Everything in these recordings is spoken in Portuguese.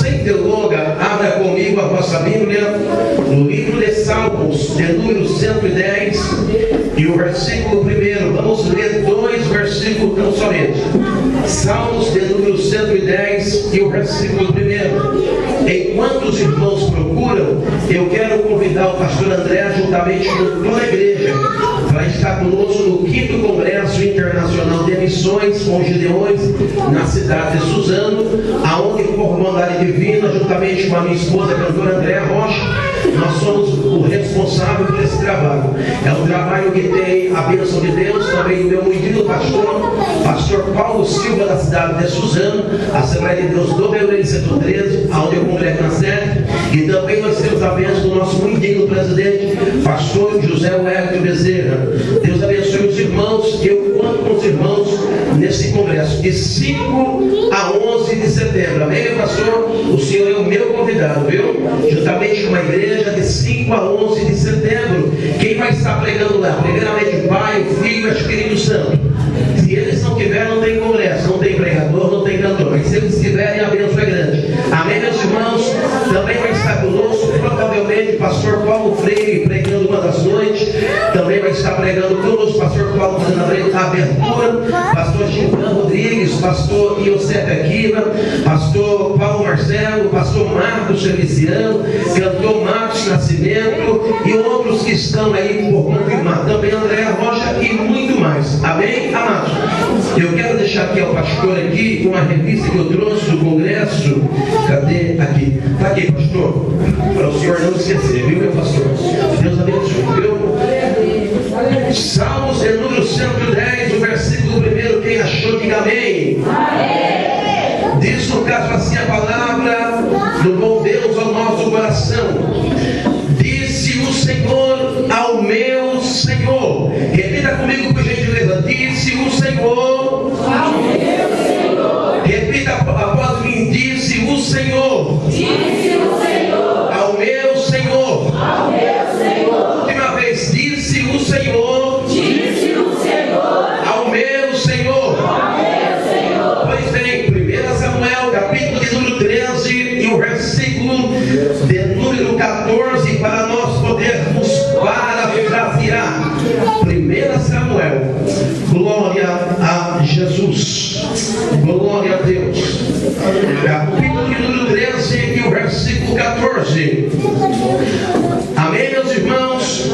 sem delonga, abra comigo a vossa Bíblia no livro de Salmos, de número 110 e o versículo 1. Vamos ler 2 versículos tão somente. Salmos de número 110 e o versículo 1. Enquanto os irmãos procuram, eu quero convidar o pastor André, juntamente com toda a igreja, para estar conosco no 5º Congresso Internacional de Missões com Gideões, na cidade de Suzano, aonde, por bondade divina, juntamente com a minha esposa, a cantora Andréa Rocha, nós somos o responsável por esse trabalho. É um trabalho que tem a bênção de Deus, também do meu muito pastor Paulo Silva, da cidade de Suzano, Assembleia de Deus do Belém, Centro 13, aonde eu congrego na sede, e também nós temos a bênção do nosso muito digno presidente, pastor José Wellington Bezerra. Deus abençoe os irmãos, e eu conto com os irmãos nesse congresso, de 5 a 11 de setembro. Amém, pastor? O senhor é o meu convidado, viu? Juntamente com a igreja, de 5 a 11 de setembro. Quem vai estar pregando lá? Primeiramente o Pai, o Filho e o Espírito Santo. Se eles não tiverem, não tem congresso, não tem pregador, não tem cantor. Mas se eles tiverem, a bênção é grande. Amém, meus irmãos? Também vai estar conosco, provavelmente, o pastor Paulo Freire, pregando uma das noites. Também vai estar pregando conosco, pastor Paulo fazendo a abertura, pastor Gilvan Rodrigues, pastor Iosef Akiva, pastor Paulo Marcelo, pastor Marcos Feliciano, cantor Marcos Nascimento e outros que estão aí por confirmar. Também Andréa Rocha e muito mais. Amém, amados? Eu quero deixar aqui ao pastor aqui uma revista que eu trouxe do congresso. Cadê? Aqui. Está aqui, pastor. Para o senhor não esquecer, viu, meu pastor? Deus abençoe, viu? Salmos de número 110, o versículo 1. Quem achou, diga amém. Amém. Diz no caso assim a palavra do bom Deus ao nosso coração. Disse o Senhor ao meu Senhor. Repita comigo, por gentileza. Disse o Senhor ao meu Senhor. Repita após mim. Disse o Senhor. Disse o Senhor ao meu Senhor. Ao meu Senhor. Última vez. Disse o Senhor. Disse o Senhor ao meu Senhor. Ao meu Senhor. Pois bem, 1 Samuel, capítulo de número 13 e o versículo de número 14, para nós podermos parafrasear. 1 Samuel, glória a Jesus, glória a Deus. Capítulo de número 13 e o versículo 14. Amém, meus irmãos?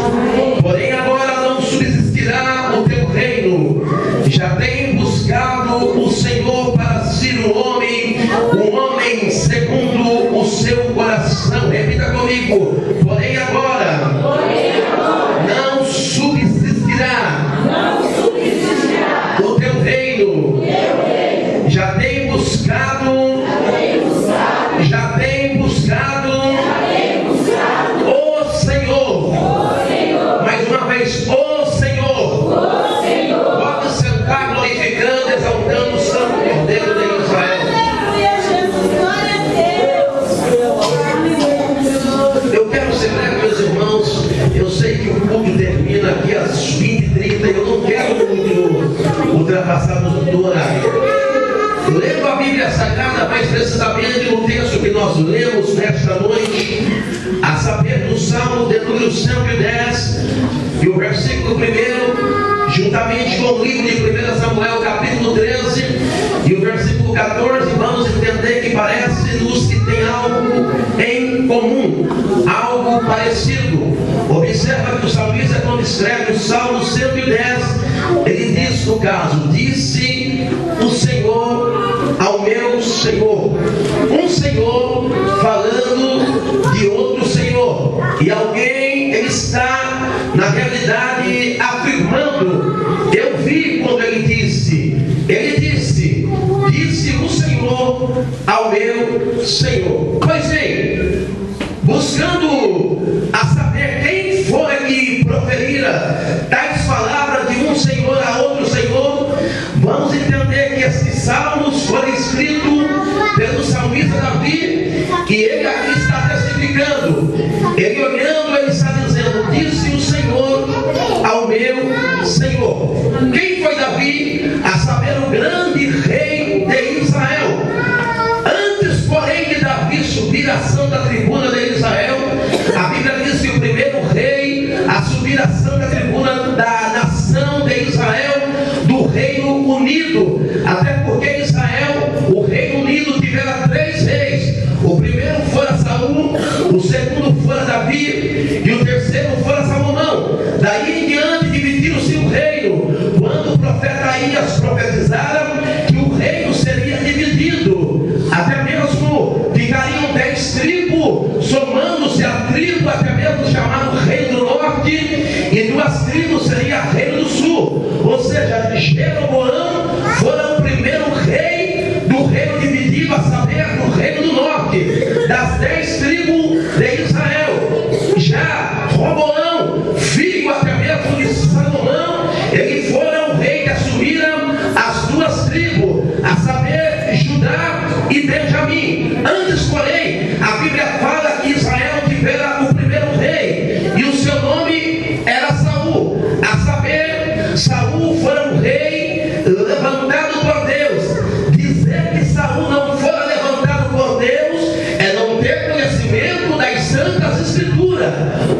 Porém agora não subsistirá o teu reino. Já tem buscado o Senhor para ser um homem segundo o seu coração. Repita comigo. Porém agora não subsistirá o teu reino. Já tem buscado o Senhor. Mais uma vez, o Senhor. Pode sentar glorificando, exaltando o Santo Cordeiro de Israel. Eu quero ser breve, meus irmãos. Eu sei que o culto termina aqui às 20h30 e eu não quero muito ultrapassar do horário. Lendo a Bíblia Sagrada, mais precisamente no texto que nós lemos nesta noite, a saber do Salmo de número 110 e o versículo 1, juntamente com o livro de 1 Samuel, capítulo 13 e o versículo 14, vamos entender que parece-nos que tem algo em comum, algo parecido. Observa que o salmista, quando escreve o Salmo 110, ele diz no caso, disse o Senhor ao meu Senhor. Um Senhor falando de outro Senhor. E alguém, ele está, na realidade, afirmando. Eu vi quando ele disse o Senhor ao meu Senhor. Pois bem, buscando a saber quem foi que proferira tais palavras de um Senhor a outro Senhor, vamos entender que esses salmos foram escritos pelo salmista Davi, e ele aqui está testificando. Ele olhando, ele está dizendo, disse o Senhor ao meu Senhor. Quem foi Davi? A saber, o grande rei de Israel. Antes, porém, de Davi subir a santa tribuna de Israel. A Bíblia diz que o primeiro rei a subir a santa tribuna da nação de Israel, do Reino Unido, até porque Israel, o Reino Unido, tivera 3 reis. O primeiro fora Saul, o segundo fora Davi e o terceiro fora Salomão. Daí em diante dividiram-se o reino. Quando o profeta Aías profetizara que o reino seria dividido, até mesmo ficariam 10 tribos, somando-se a tribo até mesmo chamado Reino do Norte, e 2 tribos seria Reino do Sul. Ou seja, Jeroboão fora o primeiro rei do reino dividido, a saber, do Reino do Norte, das 10 tribos de Israel. Já Roboão, filho até mesmo de Salomão, ele fora o rei que assumiram as 2 tribos, a saber, Judá e Benjamim. Antes, porém, a Bíblia fala que Israel tivera o primeiro rei, e o seu nome era Saul. A saber, Saul fora um rei levantado por Deus. Dizer que Saul não fora levantado por Deus é não ter conhecimento das Santas Escrituras,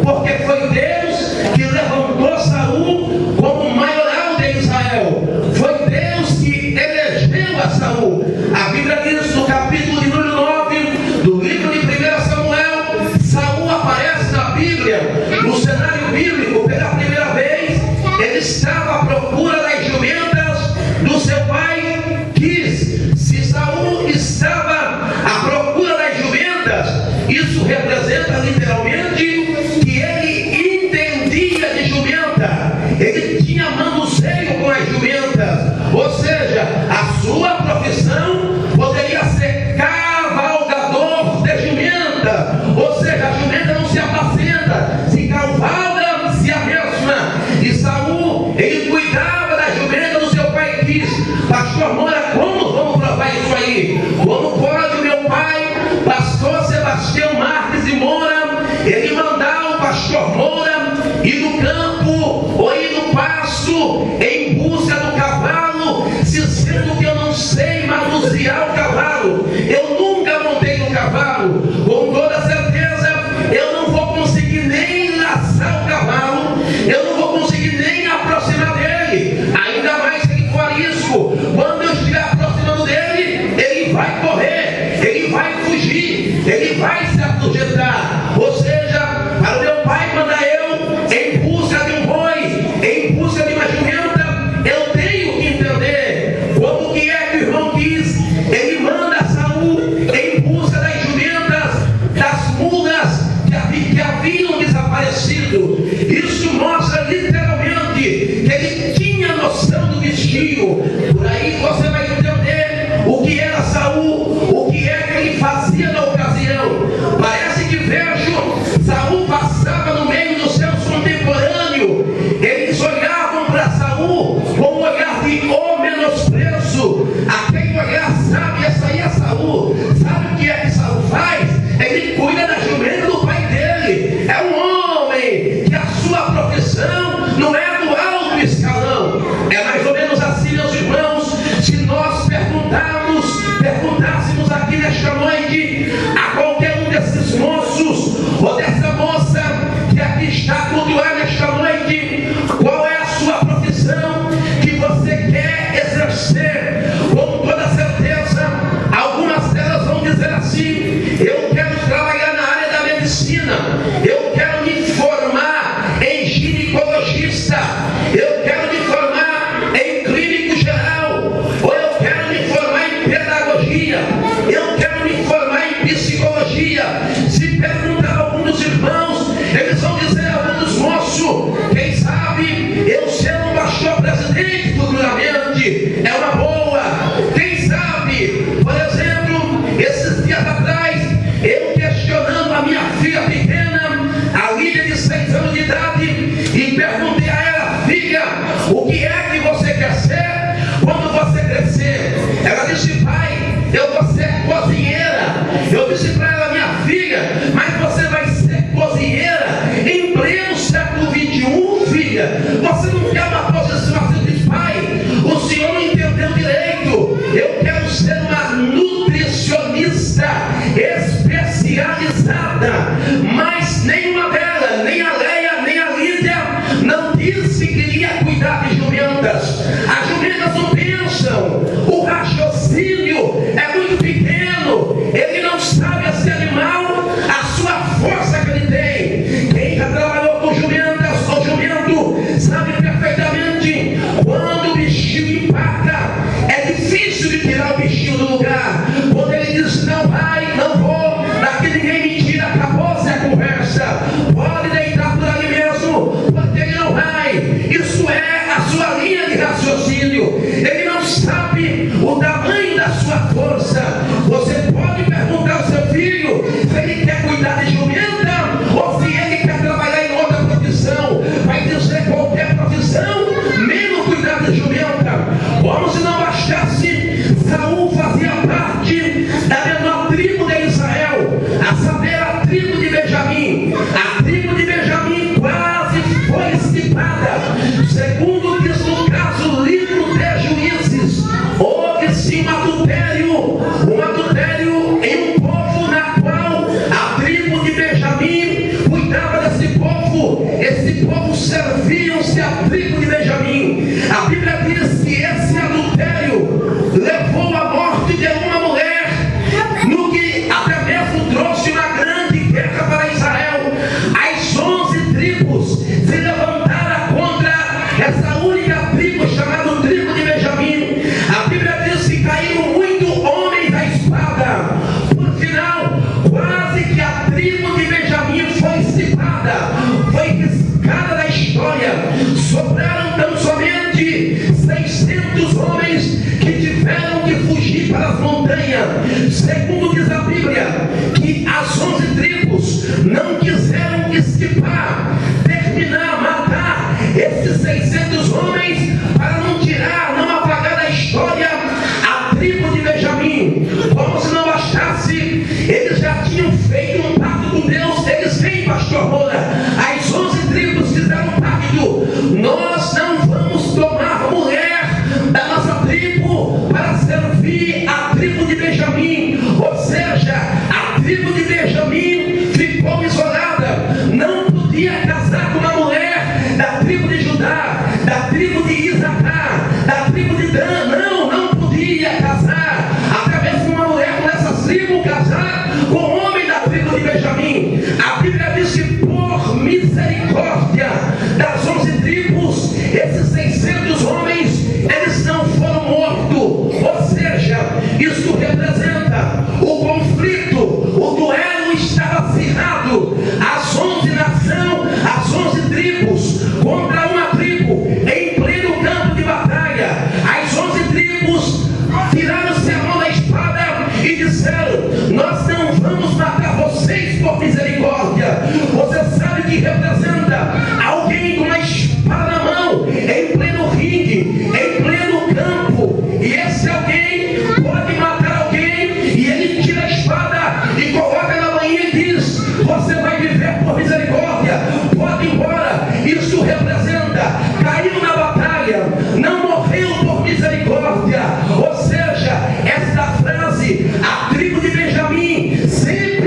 porque foi Deus que levantou Saul como maioral de Israel. Foi Deus que elegeu a Saul. A Bíblia diz no capítulo de número 9 do livro de 1 Samuel, Saul aparece na Bíblia, no cenário bíblico, pela primeira vez. Ele estava à procura das jumentas do seu pai Quis. Se Saul estava à procura das jumentas, isso representa literalmente que ele entendia de jumenta, ele tinha manuseio com as jumentas, ou seja, a sua profissão poderia ser cavalgador de jumenta, ou seja, a jumenta não se apacenta, se cavalga-se a mesma. E Saul, ele cuidava da jumenta do seu pai Quis. Pastor Moura, como vamos provar isso aí? Como pode o meu pai, pastor Sebastião Marques de Moura, ele mandar o pastor Moura ir no campo ou ir no pasto em busca do cavalo, se sendo que eu não sei manusear o cavalo? Eu nunca montei no cavalo, com toda certeza eu não vou conseguir nem laçar o cavalo, eu não vou conseguir nem aproximar dele, ainda mais se ele for risco. Quando eu estiver aproximando dele, ele vai correr, ele vai fugir, ele vai se afugentar. Ou seja, para o meu pai mandar eu em busca de um boi, em busca de uma jumenta, eu tenho que entender como que é que o irmão Quis, ele manda Saul em busca das jumentas, das mulas que haviam desaparecido. Isso mostra literalmente que ele tinha noção do destino. Por aí você vai entender o que era Saul, o que é que ele fazia na ocasião. Parece que vejo Saul passava no meio dos seus contemporâneos, eles olhavam para Saul com um olhar de menosprezo. Aquele olhar, sabe, essa aí é Saul. Sabe o que é que Saul faz? Ele cuida da jumenta do pai dele. É um homem que a sua profissão não é do alto escalão. É mais ou menos assim, meus irmãos, se nós perguntássemos aqui nesta noite a qualquer um desses moços ou dessa moça que aqui está cultuando nesta noite, qual é a sua profissão que você quer exercer? Com toda certeza, algumas delas vão dizer assim: eu quero trabalhar na área da medicina, eu quero me formar em ginecologista, eu quero me formar em clínico geral, ou eu quero me formar em pedagogia, eu quero me formar em psicologia. Se perguntar a algum dos irmãos, eles vão dizer a algum dos moços, quem sabe eu ser um pastor presidente futuramente é uma boa. Quem sabe, por exemplo, esses dias atrás, eu questionando a minha filha pequena, a Lídia de 6 anos de idade, e perguntei a ela: filha, o que é que você quer ser quando você crescer? Ela disse: pai, eu vou ser cozinheira. Eu disse para ela: minha filha, mas você vai ser cozinheira em pleno século XXI, filha? Você não quer uma posição assim? Diz: pai, o senhor não entendeu direito. Eu quero ser uma nutricionista especial especializada, mas nenhuma delas, nem a Leia, nem a Lídia, não disse que iria cuidar de jumentas. As jumentas não pensam, o raciocínio é muito pequeno, ele não sabe esse animal, a sua força que ele tem. Quem já trabalhou com jumentas ou jumento sabe perfeitamente, quando o bichinho empaca, é difícil de tirar o bichinho do lugar. Quando ele diz não vai, não vou, daqui ninguém me tira, acabou-se a conversa, pode deitar por ali mesmo, porque ele não vai. Isso é a sua linha de raciocínio. Ele não sabe o tamanho da sua força. Você pode perguntar ao seu filho se ele quer cuidar de jumenta ou se ele quer trabalhar em outra profissão. Vai dizer qualquer profissão, menos cuidar de jumenta. Como se não bastasse, Saul fazia parte da menor tribo de Israel, a saber, a tribo de Benjamim. A tribo de Benjamim quase foi extirpada. Segundo diz no caso o livro de Juízes, houve sim um adultério em um povo na qual a tribo de Benjamim cuidava desse povo. Esse povo serviam-se à tribo de Benjamim. A Bíblia diz que esse adultério levou à morte de uma mulher, no que até mesmo trouxe uma grande guerra para Israel. As 11 tribos se levantaram contra essa única tribo chamada tribo de Benjamim. A Bíblia diz que caíram muitos homens da espada. Por final, quase que a tribo de Benjamim foi extirpada, foi riscada da história. Sobraram tão somente 600 homens que tiveram que fugir para as montanhas. Segundo diz a Bíblia, que as 11 tribos não quiseram esquipar, terminar, matar esses 600 homens para não tirar, não apagar da história a tribo de Benjamim. Como se não bastasse, eles já tinham feito um pacto com Deus. Eles vêm, pastor Moura, as 11 tribos fizeram um pacto: nós não vamos tomar mulher da nossa tribo para servir a tribo de Benjamim. Ou seja, a tribo de Benjamim ficou isolada, não podia casar com uma mulher da tribo de Judá, da tribo de Isacar, da tribo de Dan. Não podia casar. Até mesmo uma mulher dessas tribos casar com um homem da tribo de Benjamim. A Bíblia diz que por misericórdia das 11 tribos, esses 600 homens, eles não foram mortos. Ou seja, isso representa o conflito, o duelo estava acirrado. As 11 nações, as 11 tribos contra uma tribo em pleno campo de batalha. As 11 tribos tiraram-se a mão da espada e disseram: nós não vamos matar vocês por misericórdia. Você sabe que representa alguém com uma espada na mão, em pleno ringue, em pleno campo, e esse alguém pode matar alguém, e ele tira a espada e coloca na manhã e diz: você vai viver por misericórdia, pode ir embora. Isso representa, caiu na batalha, não morreu por misericórdia. Ou seja, esta frase, a tribo de Benjamim sempre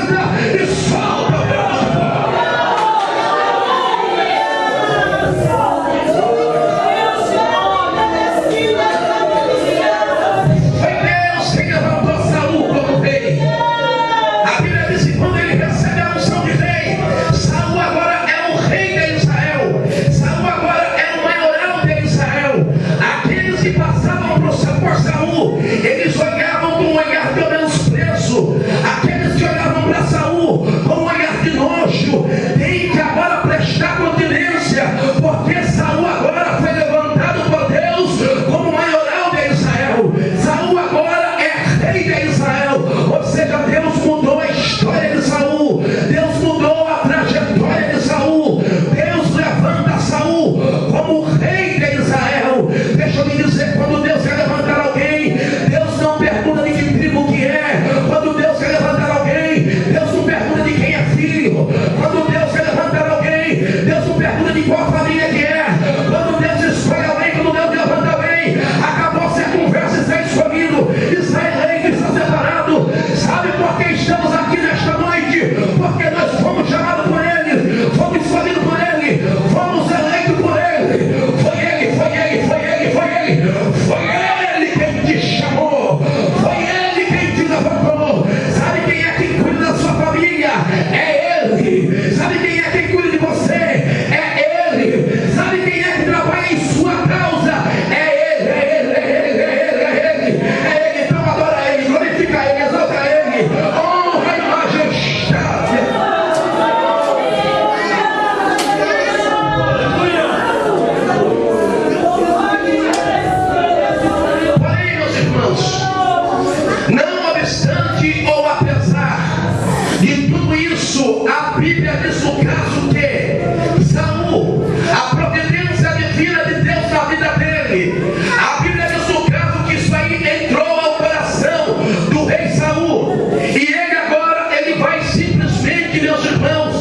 levanta e solta o Deus de Foi Deus quem levantou Saul como rei. A Bíblia diz que quando ele recebe a unção de rei, Saul agora é o rei de Israel. Saul agora é o maioral de Israel. Aqueles que passavam por Saul, eles olhavam com um olhar de menosprezo. Aqueles que olhavam para Saul com um olhar de nojo, tem que agora prestar continência, porque Saul agora foi levantado por Deus como maioral de Israel. Saul agora é rei de Israel. Ou seja, Deus mudou a história de Saul. Deus mudou a trajetória de Saul. Deus levanta Saul como rei de Israel. Deixa eu lhe dizer, quando Deus quer levantar alguém, Deus não pergunta de que tribo que é. Quando Deus quer levantar alguém, Deus não pergunta de quem é filho. Quando Deus quer levantar alguém, Deus não pergunta de qual família que é. Quando Deus escolhe alguém, quando Deus levanta alguém, acabou ser conversa, está escolhido, está eleito, está separado. Sabe por que estamos aqui nesta noite? Porque nós fomos chamados por Ele, fomos escolhidos por Ele, fomos eleitos por Ele. Foi Ele, foi Ele, foi Ele, foi Ele. Foi Ele quem te chamou, foi Ele quem te levantou. Sabe quem é que cuida da sua família? É Ele. Sabe quem é quem cuida de você? É Ele. Sabe quem é que trabalha em sua causa? É Ele, é Ele, é Ele, é Ele, é Ele. É Ele. Então adora Ele, glorifica Ele, exalta Ele, honra e majestade. Porém, meus irmãos, não obstante ou apesar de tudo isso, a Bíblia diz no caso que Saul, a providência divina de Deus na vida dele, a Bíblia diz no caso que isso aí entrou ao coração do rei Saul, e ele agora, ele vai simplesmente, meus irmãos,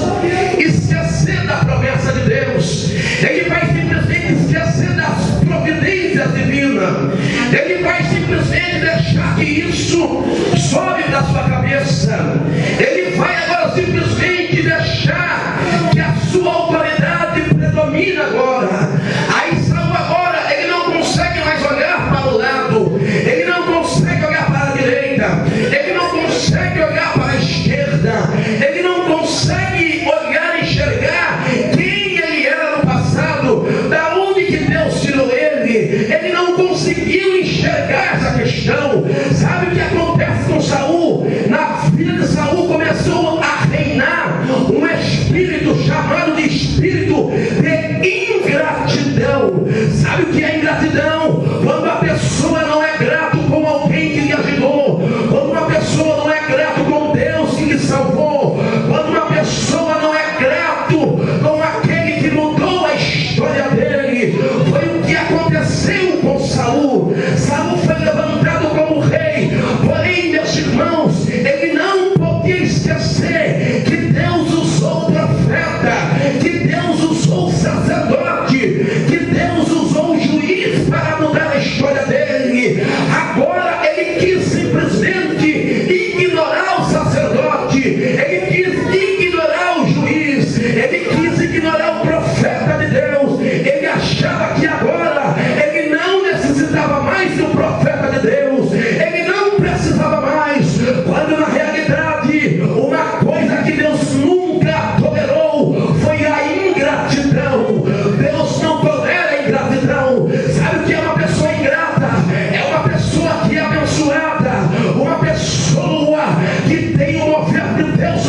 esquecer da promessa de Deus. Ele vai simplesmente esquecer das providências divinas. Ele vai simplesmente deixar que isso sobe da sua cabeça. Ele vai agora simplesmente deixar que a sua autoridade predomine agora. Aí Saul agora, ele não consegue mais olhar para o lado, ele não consegue olhar para a direita, ele não consegue olhar para a esquerda, ele não consegue olhar e enxergar quem ele era no passado, da onde que Deus tirou ele. Ele não conseguiu enxergar essa questão. Sabe o que acontece com Saul? Na vida de Saul começou a reinar um espírito chamado de espírito de ingratidão. Sabe o que é ingratidão? Quando a pessoa não é grato com alguém que lhe ajudou, quando uma pessoa não é grato com Deus que lhe salvou, quando uma pessoa não é grato com aquele que mudou a história dele. Foi o que aconteceu com Saul. Saul foi levantado como rei, porém, meus irmãos, ele não podia esquecer que Deus usou o profeta, que Deus usou o sacerdote, que Deus usou o juiz para mudar a história dele. Agora ele quis simplesmente ignorar o sacerdote, ele quis ignorar o juiz, ele quis ignorar o profeta de Deus. Ele achava que agora ele não necessitava mais do profeta de Deus, ele não precisava mais, quando na realidade uma coisa que Deus nunca tolerou foi a ingratidão. Deus não tolera a ingratidão. Sabe o que é uma pessoa ingrata? É uma pessoa que é abençoada, uma pessoa que tem o mover de Deus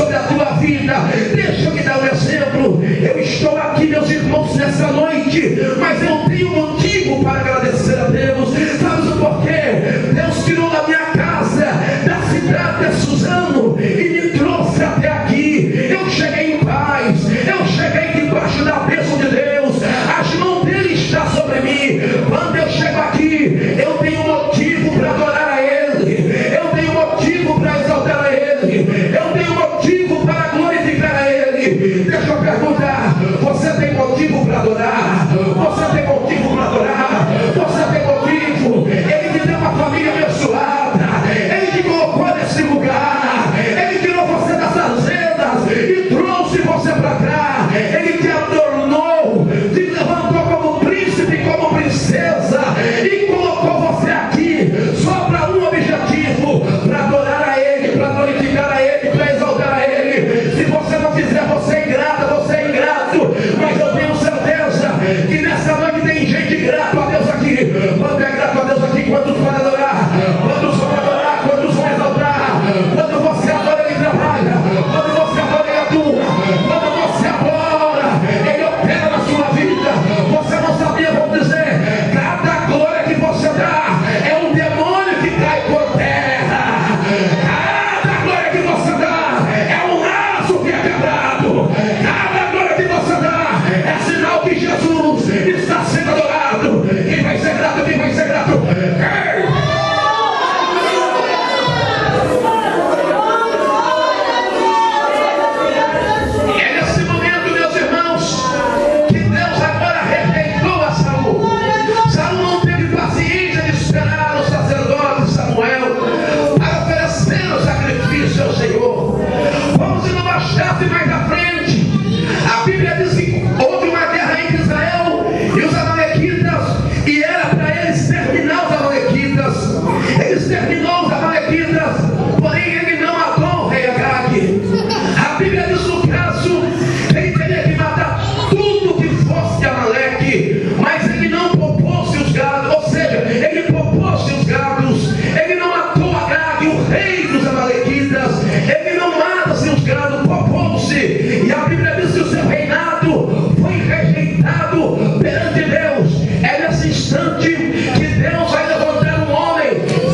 Bíblia diz no caso que ele teria que matar tudo que fosse de Amaleque, mas ele não poupou seus gados, ou seja, ele poupou seus gados, ele não matou Agag, o rei dos Amalequitas, ele não mata seus gados, poupou-se, e a Bíblia diz que o seu reinado foi rejeitado perante Deus. É nesse instante que Deus vai levantar um homem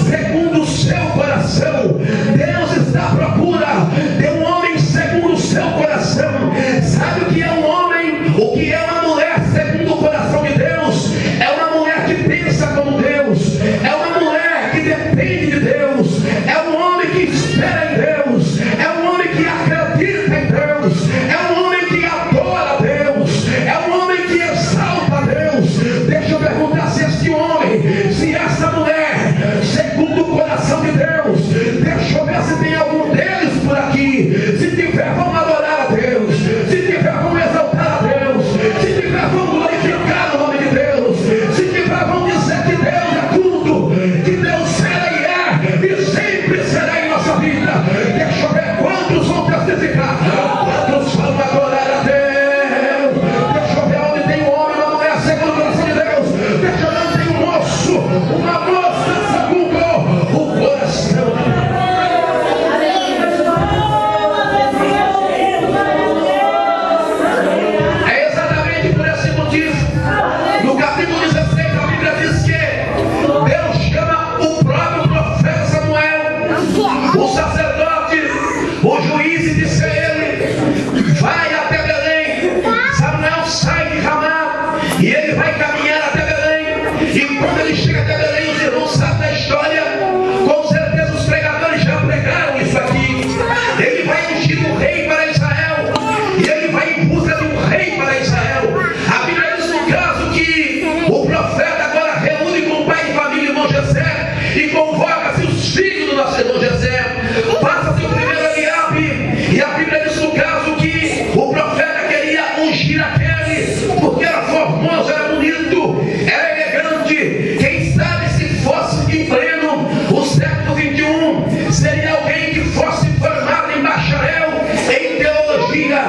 segundo o seu coração. Deus está à procura de um homem segundo o seu coração. Sabe o que é um homem? O que é uma mulher segundo o coração de Deus? É uma mulher que pensa como Deus, é uma mulher que depende de Deus, é um homem que espera em Deus, é um homem que acredita em Deus, é um homem que adora Deus, é um homem que exalta Deus. Deixa eu perguntar se este homem, se essa mulher, segundo o coração de Deus, deixa eu ver se tem algum deles por aqui. Se tiver, vamos adorar a Deus. Se tiver, vamos exaltar a Deus. Se tiver, vamos glorificar o nome de Deus. Se tiver, vamos dizer que Deus é tudo, que Deus era e é e sempre será em nossa vida. Deixa eu ver quantos vão testificar, quantos vão adorar a Deus. Deixa eu ver onde tem um homem, uma mulher segundo o coração de Deus. Deixa eu ver onde tem um moço, uma moça segundo o coração de Deus. É exatamente por esse motivo, no capítulo 16, a Bíblia diz que Deus chama o próprio profeta Samuel, o sacerdote, o juiz, e disse a ele: vai até Belém. Samuel sai de Ramá e ele vai caminhar até Belém. E quando ele chega até Belém, os irmãos sabem da história, com certeza os pregadores já pregaram isso aqui. Ele vai ungir um rei para Israel, e ele vai em busca de um rei para Israel. A Bíblia diz no caso que o profeta agora reúne com o pai de família, irmão Jessé, e convoca-se os filhos do nosso irmão Jessé. Passa-se o primeiro Eliabe, e a Bíblia diz no caso que o profeta queria ungir aquele, porque era formoso, era bonito, era elegante. Quem sabe se fosse em pleno o século 21, seria alguém que fosse formado em bacharel em teologia.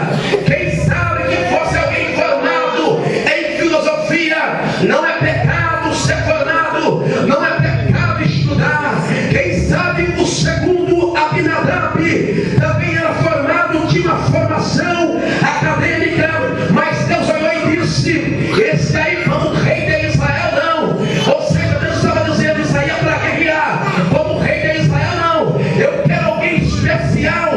Quem sabe que fosse alguém formado em filosofia. Não é pecado ser formado, não é pecado estudar. Quem sabe o segundo Abinadab também era formado, tinha uma formação acadêmica, mas Deus olhou e disse: esse aí como rei de Israel não. Ou seja, Deus estava dizendo: isso aí é para guerrear, como rei de Israel não. Eu quero alguém especial,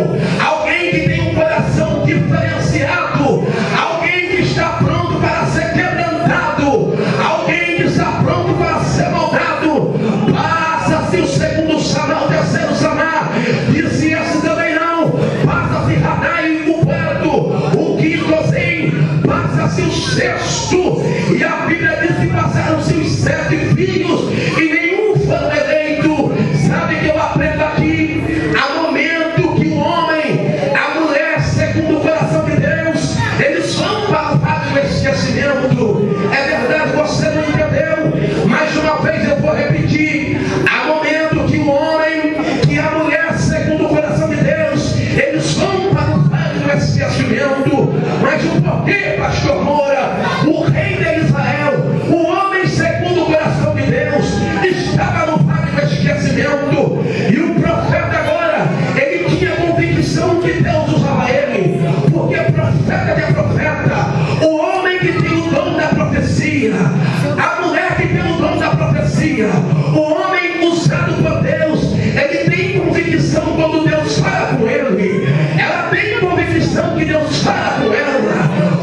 alguém que tem um coração diferenciado, alguém que está pronto para ser quebrantado, alguém que está pronto para ser moldado. Passa-se o segundo Samar, o terceiro Samar, disse esse também não. Passa-se Radai, o quarto, o quinto Ozem, passa-se o sexto, e a Bíblia diz que passaram-se os 7 filhos e nenhum foi eleito. Sabe que eu aprendo aqui? Há momento que o homem, a mulher, segundo o coração de Deus, eles vão para o vale do esquecimento. É verdade, você não entendeu, mas uma vez eu vou repetir. Há momento que o homem, que a mulher, segundo o coração de Deus, eles vão para o vale do esquecimento. Mas o porquê, pastor Moura? O rei de Israel, o homem segundo o coração de Deus, estava no vale do esquecimento. E o profeta agora, ele tinha convicção que Deus usava ele, porque profeta é profeta. O homem que tem o dom da profecia, a mulher que tem o dom da profecia, o homem usado por Deus, ele tem convicção quando Deus fala com ele. Ela tem convicção que Deus fala com ela.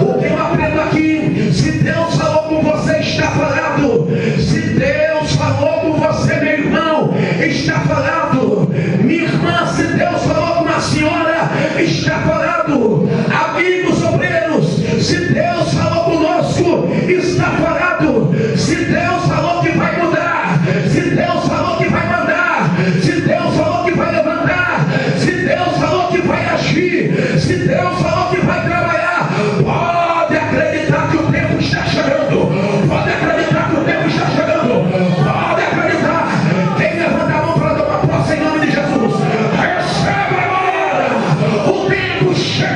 O que eu aprendo aqui? Se Deus falou com você, está falado. Se Deus falou com você, meu irmão, está falado. Minha irmã, se Deus falou com a senhora, está falado. Amigos obreiros, se Deus falou conosco, está falado. Se Deus falou que vai mudar, se Deus falou que vai mandar, se Deus falou que vai levantar, se Deus falou que vai agir, se Deus falou que vai trabalhar, pode acreditar que o tempo está chegando. Pode acreditar que o tempo está chegando. Pode acreditar. Quem levanta a mão para dar uma posse em nome de Jesus, receba agora. O tempo chega.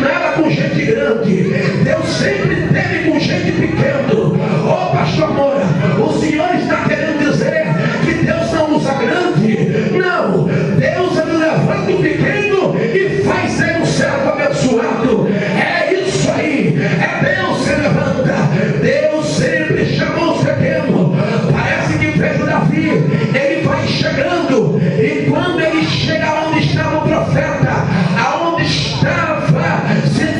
nada com gente grande. Deus sempre teve com gente pequeno. Ô pastor Moura, o senhor está querendo dizer que Deus não usa grande? Não, Deus ele levanta o pequeno e faz ser um servo abençoado. É isso aí, é Deus que levanta. Deus sempre chamou os pequenos. Parece que vejo Davi, ele vai chegando, e quando ele chega onde estava o profeta, aonde estava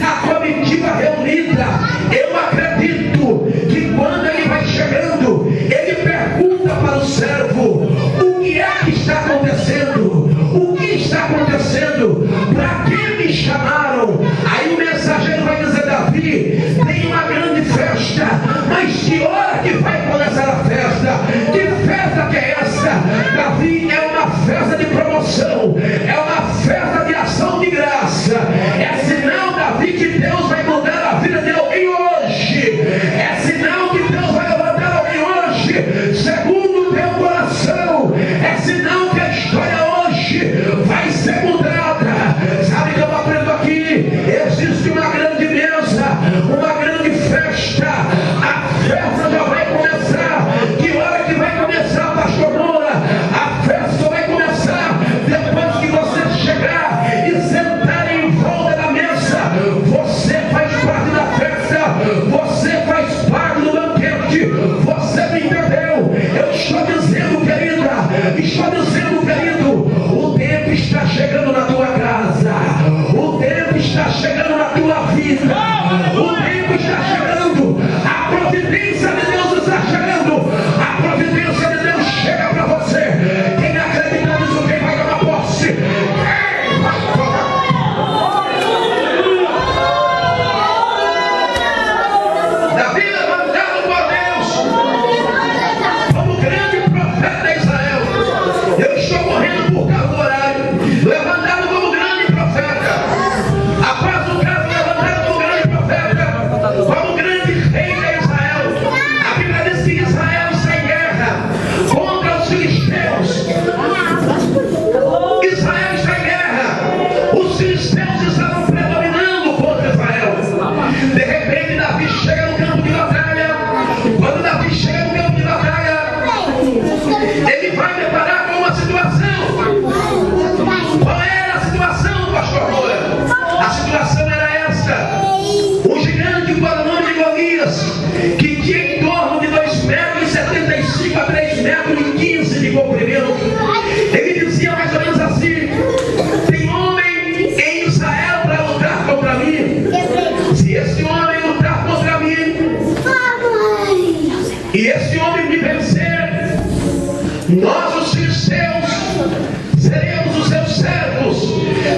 a comitiva reunida, eu acredito que quando ele vai chegando, ele pergunta para o servo: o que é que está acontecendo? O que está acontecendo? Para que me chamaram? Aí o mensageiro vai dizer: Davi, tem uma grande festa, mas que hora que vai começar a festa? Que festa que é essa? Davi, é uma festa de promoção, é uma festa de ação de graça. É sinal, Davi, que Deus vai mudar a vida de alguém hoje. É sinal que Deus vai levantar alguém hoje segundo o teu coração. É sinal que a história hoje vai ser mudada. Sabe o que eu aprendo aqui? Existe uma grande mesa, uma grande festa. A festa já vai começar. Que hora que vai começar, pastor Moura? A festa só vai começar depois que você chegar e sentar em volta da mesa. Você faz parte da festa, você faz parte do banquete. Você me entendeu? Eu estou dizendo, querido, o tempo está chegando na tua casa, o tempo está chegando na tua vida, o tempo está chegando, a providência de Deus está chegando, a providência de Deus chega para você. Quem acredita nisso, quem vai tomar posse? Davi, levantado por Deus como grande profeta de Israel. Eu estou morrendo por causa do horário. Levantado como grande profeta. Após o caso, levantado como grande profeta, como grande rei de Israel. A Bíblia diz que Israel está em guerra contra os filisteus. Israel está em guerra. Os filisteus estavam predominando contra Israel. De repente, Davi chega no campo de batalha. Quando Davi chega no campo de batalha, ele vai deparar com uma situação. Qual era a situação, pastor Moura? A situação era esta: um gigante com o nome de Golias, que tinha em torno de 2,75 m a 3,15 m de comprimento. Ele dizia mais ou menos assim: tem homem em Israel para lutar contra mim. Se esse homem lutar contra mim e esse homem me vencer, nós os filisteus seremos os seus servos,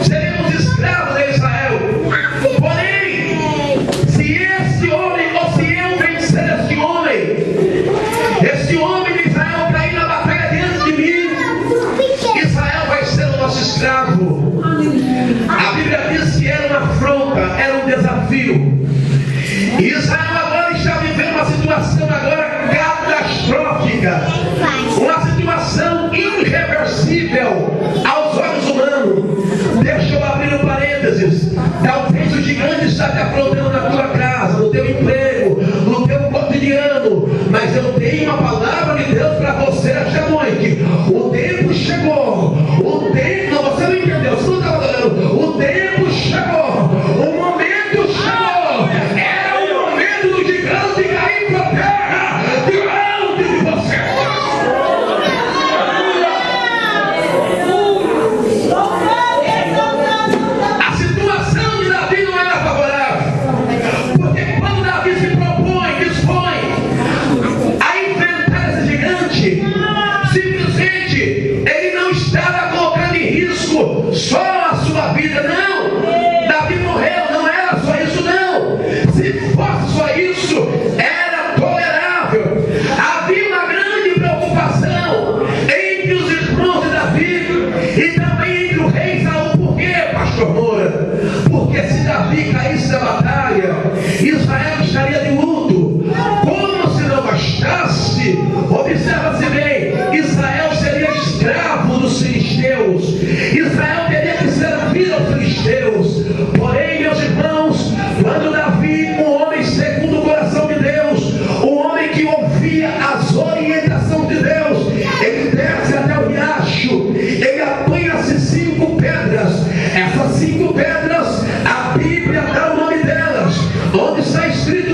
seremos escravos de Israel. Porém, se esse homem, ou se eu vencer esse homem de Israel para ir na batalha diante de mim, Israel vai ser o nosso escravo. A Bíblia diz que era uma afronta, era um desafio. E Israel agora está vivendo uma situação agora catastrófica, uma situação irreversível aos olhos humanos. Deixa eu abrir um parênteses. Talvez o gigante está te afrontando na tua casa, no teu emprego, no teu cotidiano, mas eu tenho uma palavra de Deus para você esta noite. O tempo chegou, o tempo, não, você não entendeu, você não está falando. O tempo chegou, o momento chegou. Era o momento do gigante cair para a terra diante de você. A situação de Davi não era favorável, porque quando Davi se dispõe a enfrentar esse gigante, simplesmente ele não estava colocando em risco só a sua vida, não. Davi morreu, não era só isso, não. Se fosse só isso, era tolerável. Havia uma grande preocupação entre os irmãos de Davi e também entre o rei Saul. Por quê, pastor Moura? Porque se Davi caísse na batalha, Israel estaria de luto. Como se não bastasse, observa-se bem, Israel seria escravo dos filisteus. Israel teria que servir aos filisteus. Porém, meus irmãos,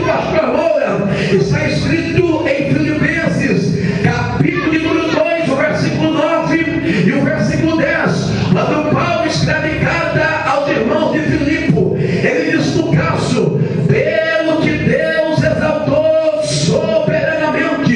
pastor Moura, está escrito em Filipenses, capítulo número 2, o versículo 9 e o versículo 10, quando Paulo escreve carta aos irmãos de Filipe, ele diz no caso, pelo que Deus exaltou soberanamente,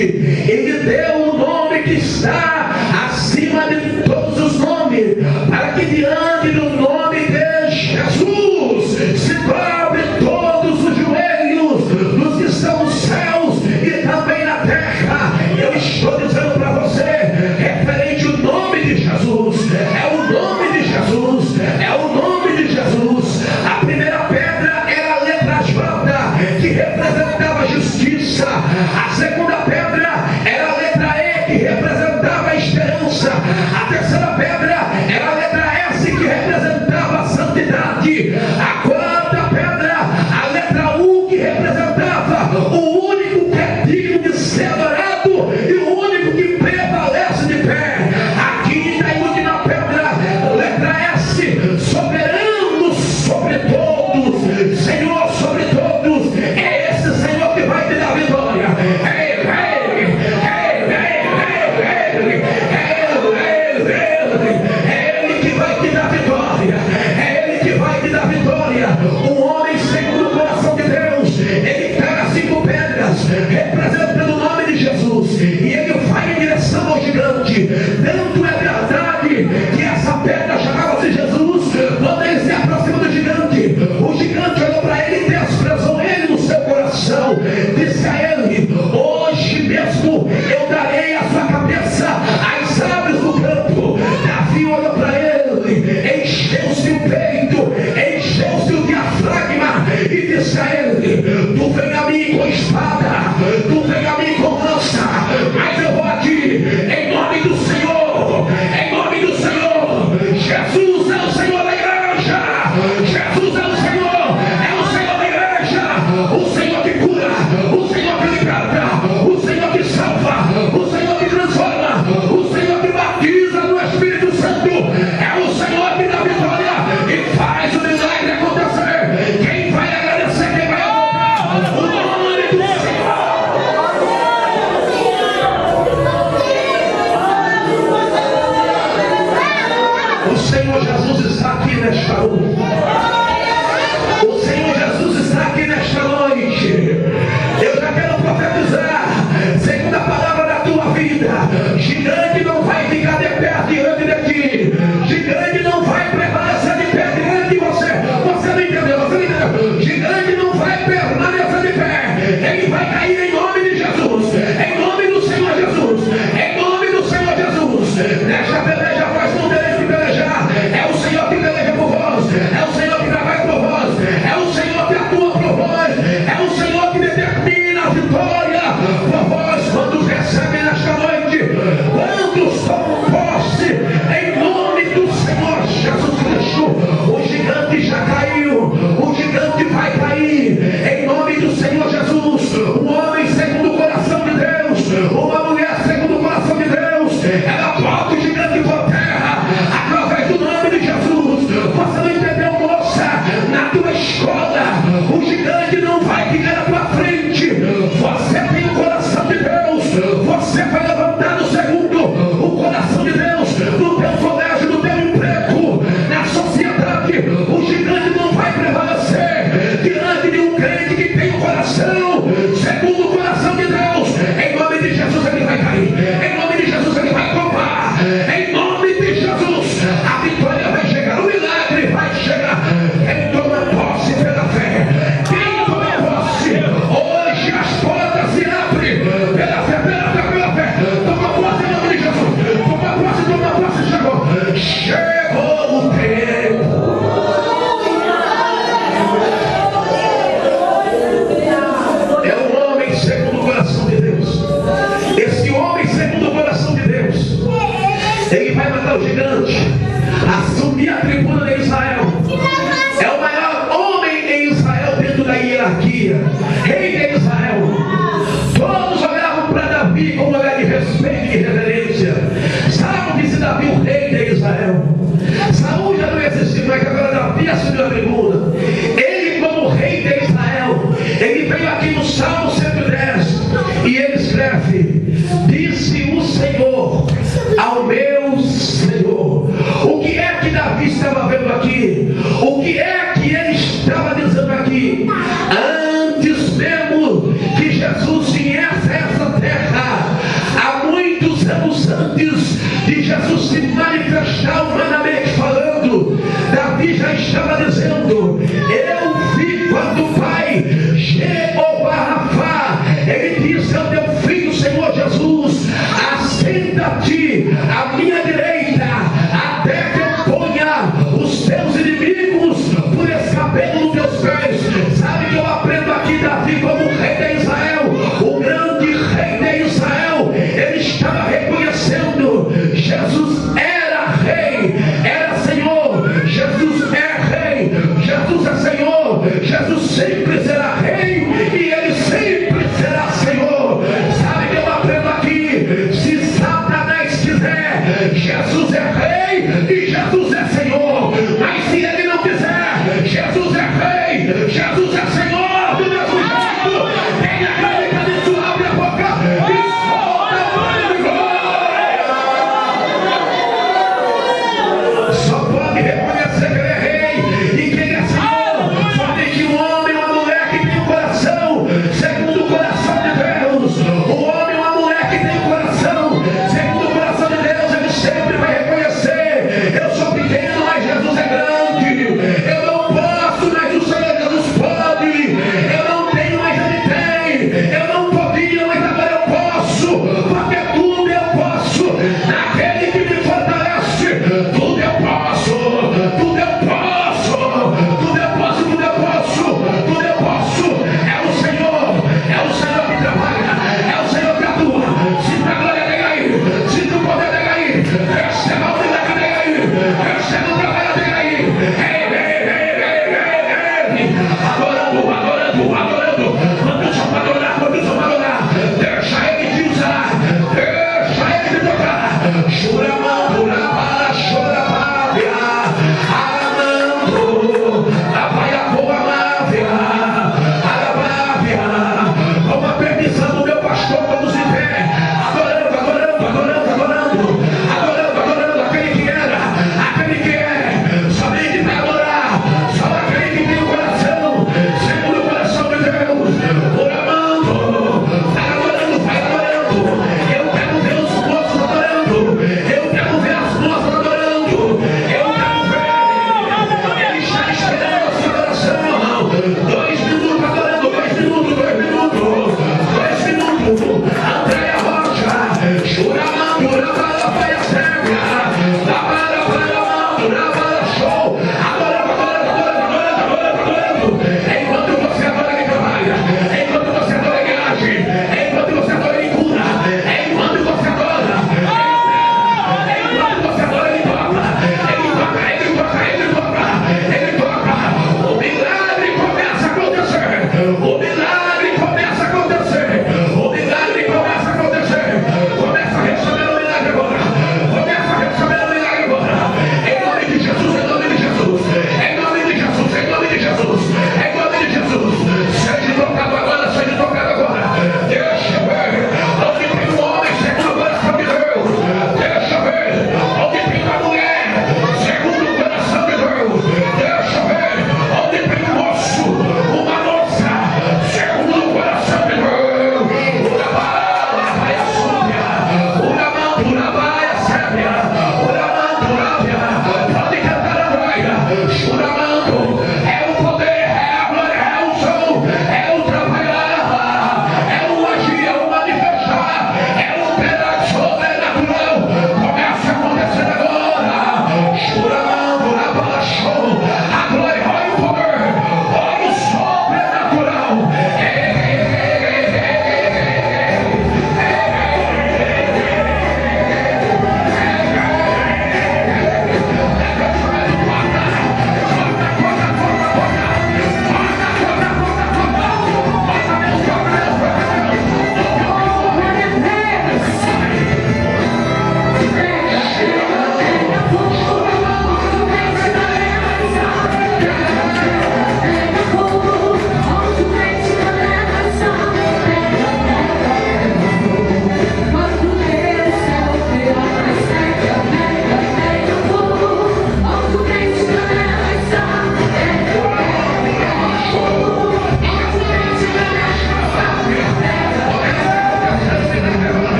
ele deu o nome que está acima de todos os nomes, para que diante do nome de Jesus se dobre todos os joelhos dos que estão nos céus e também na terra. Eu estou dizendo para você, referente ao nome de Jesus, é o nome de Jesus, é o nome de Jesus. A primeira pedra era a letra J, que representava a justiça. A segunda pedra era a letra E, que representava a esperança. A terceira pedra era a letra S, que representava a santidade. A quarta pedra, a letra U, que representava o único que é digno de ser adorado e o único que prevalece de pé. A quinta e última pedra, letra S, soberano sobre todos, Senhor sobre todos. É esse Senhor que vai te dar vitória. É Ele que vai te dar vitória. É Ele que vai te dar vitória. Um homem segundo o coração de Deus, ele pega 5 pedras representando o nome de Jesus e ele vai em direção ao gigante. Tanto é verdade que essa pedra chamava-se Jesus. Quando ele se aproxima do gigante, o gigante olhou para ele e desprezou ele no seu coração. Disse a ele, hoje mesmo eu darei a sua cabeça às aves do campo. Davi olhou para ele, encheu-se o peito, encheu-se o diafragma e disse a ele, tu vem a mim com espada, tu vem a mim com lança, mas eu vou aqui em nome do Senhor, em nome do Senhor. Jesus é o Senhor da igreja, Jesus é o Senhor da igreja, o Senhor que cura, o Senhor que liberta, o Senhor que salva, o Senhor que transforma, o Senhor que batiza no Espírito Santo. É o Senhor que dá vitória e faz o milagre acontecer. Quem vai agradecer, quem vai adorar o nome do Senhor. O Senhor Jesus está aqui nesta noite. O Senhor Jesus está aqui nesta noite. Eu já quero profetizar, segundo a palavra da tua vida, gigante não vai ficar de pé diante de ti. Gigante não vai prevalecer de pé diante de você. Você não entendeu, você não entendeu. Gigante não vai permanecer de pé. Ele vai cair em nome de Jesus. Em nome do Senhor Jesus. Em nome do Senhor Jesus. Nesta peleja faz não tereis que pelejar. É o Senhor que peleja por vós. É o Senhor que trabalha por vós. É o Senhor que atua por vós. É o Senhor que determina a vitória por vós. Quantos recebem nesta noite? Quantos tomam posse em nome do Senhor Jesus Cristo? O gigante já caiu. O gigante vai cair em nome do Senhor Jesus. Um homem segundo o coração de Deus, uma mulher segundo o coração de Deus, ela bota o gigante por terra através do nome de Jesus. Você não entendeu, moça? Na tua escola o gigante não vai ficar na tua frente. Você tem o coração de Deus. Você vai levantar no segundo o coração de Deus. No teu colégio, no teu emprego, na sociedade, o gigante não vai prevalecer diante de um crente que tem o coração segundo o coração de Deus. Em nome de Jesus ele vai cair. Em nome de Jesus ele vai tomar. Em nome de Jesus a vitória vai chegar. O milagre vai chegar. Quem toma posse pela fé, quem toma posse, hoje as portas se abrem pela fé, pela fé, pela fé. Toma posse em nome de Jesus. Toma posse, chegou. Chegou o tempo. É um homem segundo o coração de Deus. Esse homem segundo o coração de Deus, ele vai matar o gigante, assumir a tribuna de Israel. É o maior homem em Israel dentro da hierarquia, rei de Israel. Todos olhavam para Davi com um olhar de respeito e de reverência. Salve-se Davi, o rei de Israel. Saúl já não existia, mas agora Davi assumiu a tribuna. Ele, como rei de Israel, ele veio aqui no Jesus se manifestar humanamente falando, Davi já estava dizendo: eu vi quando o Pai, Jeová Rafá, ele disse ao teu filho, Senhor Jesus: assenta-te à minha direita, até que eu ponha os teus inimigos por escabelo dos teus pés. Sabe que eu aprendo aqui Davi como rei de Israel, o grande rei de Israel. Ele estava reconhecendo: Jesus era rei, era Senhor. Jesus é rei, Jesus é Senhor. Jesus sempre será rei e ele sempre será Senhor. Sabe que eu aprendo aqui? Se Satanás quiser, Jesus é rei e Jesus é Senhor. Mas se ele não quiser, Jesus é rei, Jesus é Senhor. Do mesmo jeito, tenha clínica de sua, abre a boca e solta a mão de glória. Só pode reconhecer que ele é rei e que ele é Senhor somente um homem ou uma mulher que tem um coração segundo o coração de Deus. O homem ou uma mulher que tem um coração segundo o coração de Deus, ele sempre vai reconhecer: eu sou pequeno, mas Jesus é grande. Eu não posso, mas o Senhor Jesus pode. Eu não tenho, mas ele tem. Eu não podia, mas agora eu posso, porque tudo eu posso naquele que me fortalece. Tudo eu posso, tudo eu posso, tudo eu posso, tudo eu posso, tudo eu posso. É o Senhor que trabalha, é o Senhor que atua. Sinta a glória dele aí, sinta o poder dele aí, receba a unidade dele aí, receba o trabalho dele aí. Adorando, adorando, adorando.